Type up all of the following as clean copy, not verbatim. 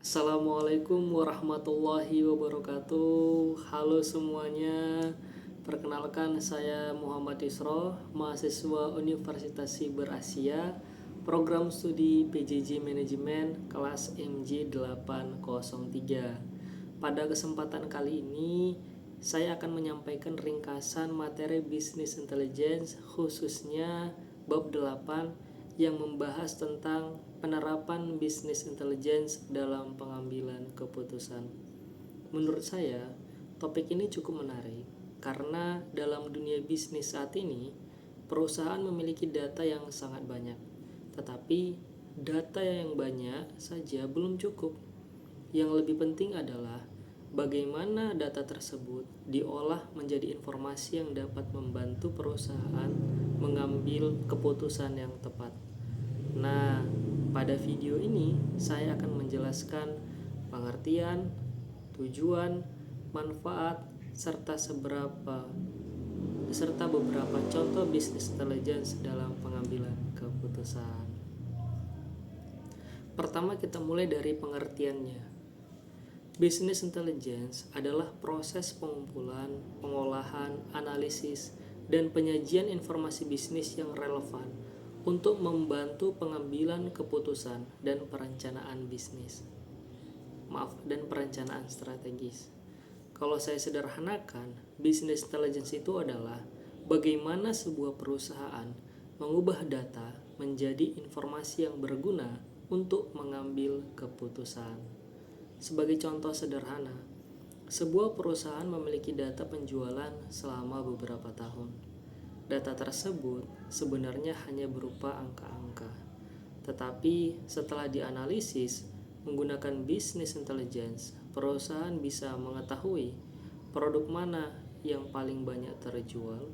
Assalamualaikum warahmatullahi wabarakatuh. Halo semuanya. Perkenalkan, saya Muhammad Isro, mahasiswa Universitas Siber Asia, program studi PJJ Manajemen kelas MJ803. Pada kesempatan kali ini, saya akan menyampaikan ringkasan materi Business Intelligence, khususnya bab 8 yang membahas tentang penerapan Business Intelligence dalam pengambilan keputusan. Menurut saya, topik ini cukup menarik karena dalam dunia bisnis saat ini, perusahaan memiliki data yang sangat banyak. Tetapi, data yang banyak saja belum cukup. Yang lebih penting adalah bagaimana data tersebut diolah menjadi informasi yang dapat membantu perusahaan mengambil keputusan yang tepat. Nah, pada video ini saya akan menjelaskan pengertian, tujuan, manfaat, serta beberapa contoh business intelligence dalam pengambilan keputusan. Pertama, kita mulai dari pengertiannya. Business intelligence adalah proses pengumpulan, pengolahan, analisis, dan penyajian informasi bisnis yang relevan untuk membantu pengambilan keputusan dan perencanaan bisnis. Dan perencanaan strategis. Kalau saya sederhanakan, business intelligence itu adalah bagaimana sebuah perusahaan mengubah data menjadi informasi yang berguna untuk mengambil keputusan. Sebagai contoh sederhana, sebuah perusahaan memiliki data penjualan selama beberapa tahun. Data tersebut sebenarnya hanya berupa angka-angka. Tetapi setelah dianalisis menggunakan business intelligence, perusahaan bisa mengetahui produk mana yang paling banyak terjual,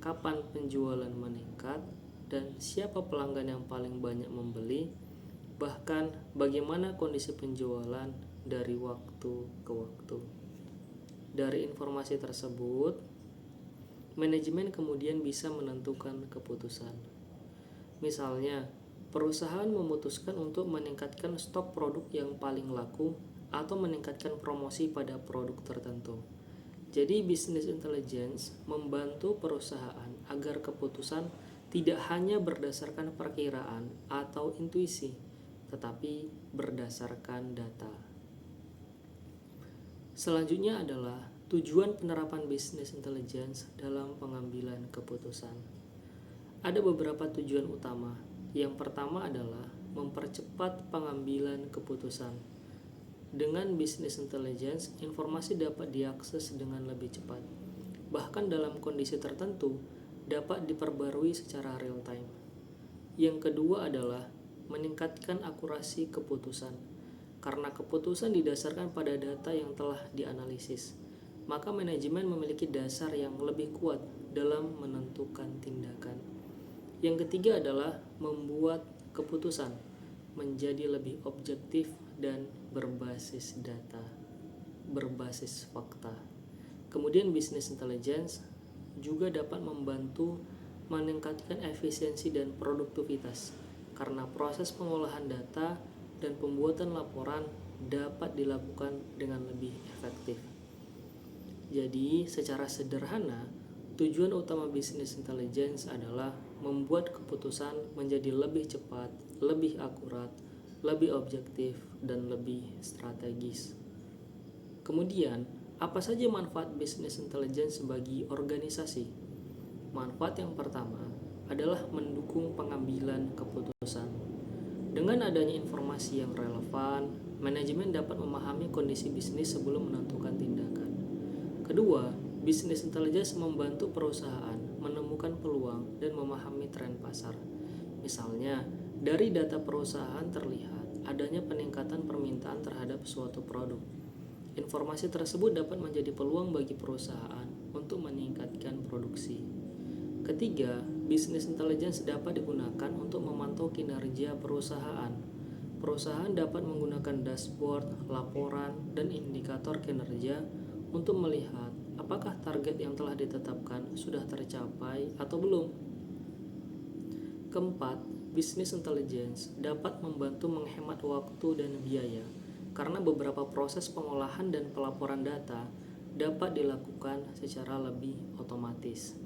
kapan penjualan meningkat, dan siapa pelanggan yang paling banyak membeli, bahkan bagaimana kondisi penjualan dari waktu ke waktu. Dari informasi tersebut, manajemen kemudian bisa menentukan keputusan. Misalnya, perusahaan memutuskan untuk meningkatkan stok produk yang paling laku atau meningkatkan promosi pada produk tertentu. Jadi, business intelligence membantu perusahaan agar keputusan tidak hanya berdasarkan perkiraan atau intuisi, tetapi berdasarkan data. Selanjutnya adalah tujuan penerapan business intelligence dalam pengambilan keputusan. Ada beberapa tujuan utama. Yang pertama adalah mempercepat pengambilan keputusan. Dengan business intelligence, informasi dapat diakses dengan lebih cepat. Bahkan dalam kondisi tertentu, dapat diperbarui secara real time. Yang kedua adalah meningkatkan akurasi keputusan. Karena keputusan didasarkan pada data yang telah dianalisis, maka manajemen memiliki dasar yang lebih kuat dalam menentukan tindakan. Yang ketiga adalah membuat keputusan menjadi lebih objektif dan berbasis data, berbasis fakta. Kemudian business intelligence juga dapat membantu meningkatkan efisiensi dan produktivitas karena proses pengolahan data dan pembuatan laporan dapat dilakukan dengan lebih efektif. Jadi, secara sederhana, tujuan utama business intelligence adalah membuat keputusan menjadi lebih cepat, lebih akurat, lebih objektif, dan lebih strategis. Kemudian, apa saja manfaat business intelligence bagi organisasi? Manfaat yang pertama adalah mendukung pengambilan keputusan. Dengan adanya informasi yang relevan, manajemen dapat memahami kondisi bisnis sebelum menentukan tindakan. Kedua, business intelligence membantu perusahaan menemukan peluang dan memahami tren pasar. Misalnya, dari data perusahaan terlihat adanya peningkatan permintaan terhadap suatu produk. Informasi tersebut dapat menjadi peluang bagi perusahaan untuk meningkatkan produksi. Ketiga, business intelligence dapat digunakan untuk memantau kinerja perusahaan. Perusahaan dapat menggunakan dashboard, laporan, dan indikator kinerja untuk melihat apakah target yang telah ditetapkan sudah tercapai atau belum. Keempat, business intelligence dapat membantu menghemat waktu dan biaya karena beberapa proses pengolahan dan pelaporan data dapat dilakukan secara lebih otomatis.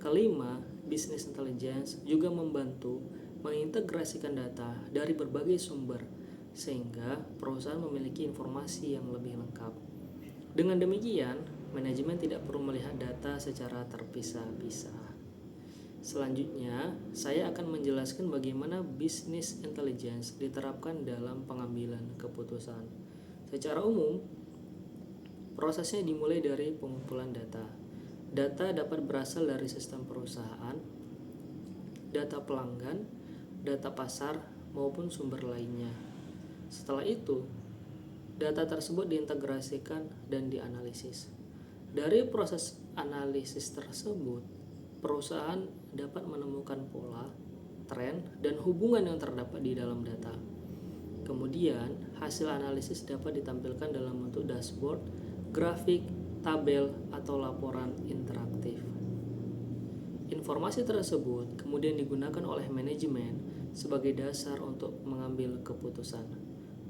Kelima, business intelligence juga membantu mengintegrasikan data dari berbagai sumber sehingga perusahaan memiliki informasi yang lebih lengkap. Dengan demikian, manajemen tidak perlu melihat data secara terpisah-pisah. Selanjutnya, saya akan menjelaskan bagaimana business intelligence diterapkan dalam pengambilan keputusan. Secara umum, prosesnya dimulai dari pengumpulan data. Data dapat berasal dari sistem perusahaan, data pelanggan, data pasar, maupun sumber lainnya. Setelah itu, data tersebut diintegrasikan dan dianalisis. Dari proses analisis tersebut, perusahaan dapat menemukan pola, tren, dan hubungan yang terdapat di dalam data. Kemudian, hasil analisis dapat ditampilkan dalam bentuk dashboard, grafik, tabel, atau laporan interaktif. Informasi tersebut kemudian digunakan oleh manajemen sebagai dasar untuk mengambil keputusan.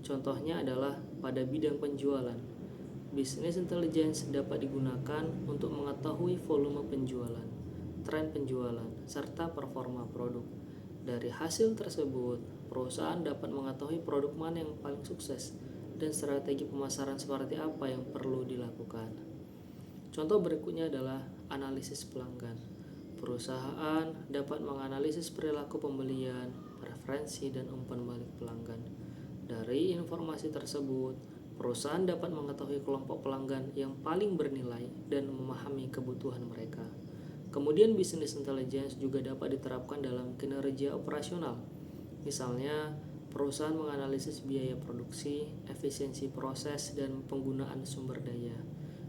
Contohnya adalah pada bidang penjualan. Business intelligence dapat digunakan untuk mengetahui volume penjualan, tren penjualan, serta performa produk. Dari hasil tersebut, perusahaan dapat mengetahui produk mana yang paling sukses dan strategi pemasaran seperti apa yang perlu dilakukan. Contoh berikutnya adalah analisis pelanggan. Perusahaan dapat menganalisis perilaku pembelian, preferensi, dan umpan balik pelanggan. Dari informasi tersebut, perusahaan dapat mengetahui kelompok pelanggan yang paling bernilai dan memahami kebutuhan mereka. Kemudian business intelligence juga dapat diterapkan dalam kinerja operasional. Misalnya, perusahaan menganalisis biaya produksi, efisiensi proses, dan penggunaan sumber daya.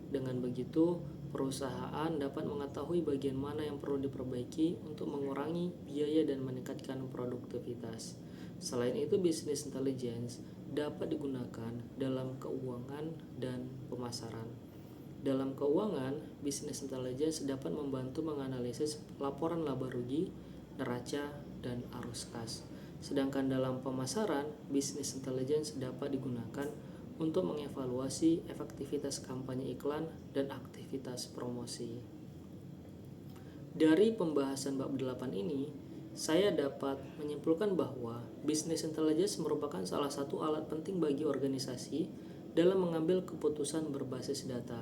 Dengan begitu, perusahaan dapat mengetahui bagian mana yang perlu diperbaiki untuk mengurangi biaya dan meningkatkan produktivitas. Selain itu, business intelligence dapat digunakan dalam keuangan dan pemasaran. Dalam keuangan, business intelligence dapat membantu menganalisis laporan laba rugi, neraca, dan arus kas. Sedangkan dalam pemasaran, business intelligence dapat digunakan untuk mengevaluasi efektivitas kampanye iklan dan aktivitas promosi. Dari pembahasan bab 8 ini, saya dapat menyimpulkan bahwa business intelligence merupakan salah satu alat penting bagi organisasi dalam mengambil keputusan berbasis data.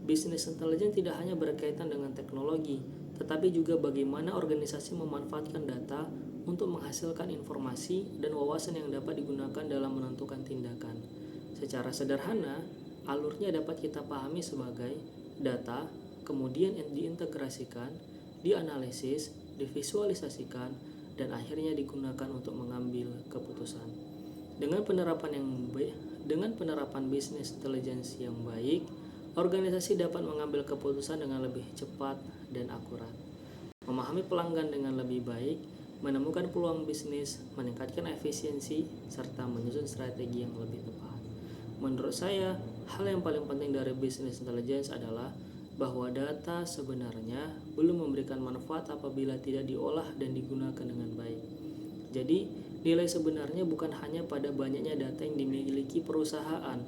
Business intelligence tidak hanya berkaitan dengan teknologi, tetapi juga bagaimana organisasi memanfaatkan data untuk menghasilkan informasi dan wawasan yang dapat digunakan dalam menentukan tindakan. Secara sederhana, alurnya dapat kita pahami sebagai data, kemudian diintegrasikan, dianalisis, divisualisasikan, dan akhirnya digunakan untuk mengambil keputusan. Dengan penerapan business intelligence yang baik, organisasi dapat mengambil keputusan dengan lebih cepat dan akurat, memahami pelanggan dengan lebih baik, menemukan peluang bisnis, meningkatkan efisiensi, serta menyusun strategi yang lebih tepat. Menurut saya, hal yang paling penting dari business intelligence adalah bahwa data sebenarnya belum memberikan manfaat apabila tidak diolah dan digunakan dengan baik. Jadi, nilai sebenarnya bukan hanya pada banyaknya data yang dimiliki perusahaan,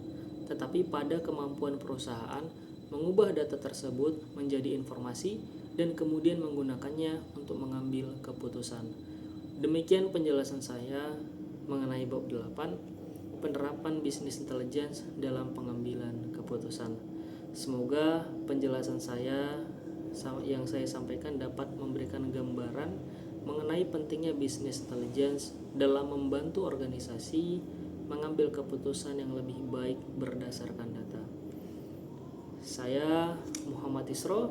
tetapi pada kemampuan perusahaan mengubah data tersebut menjadi informasi dan kemudian menggunakannya untuk mengambil keputusan. Demikian penjelasan saya mengenai bab 8, penerapan business intelligence dalam pengambilan keputusan. Semoga penjelasan saya yang saya sampaikan dapat memberikan gambaran mengenai pentingnya business intelligence dalam membantu organisasi mengambil keputusan yang lebih baik berdasarkan data. Saya Muhammad Isro,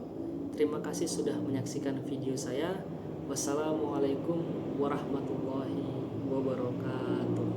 terima kasih sudah menyaksikan video saya. Wassalamualaikum warahmatullahi wabarakatuh.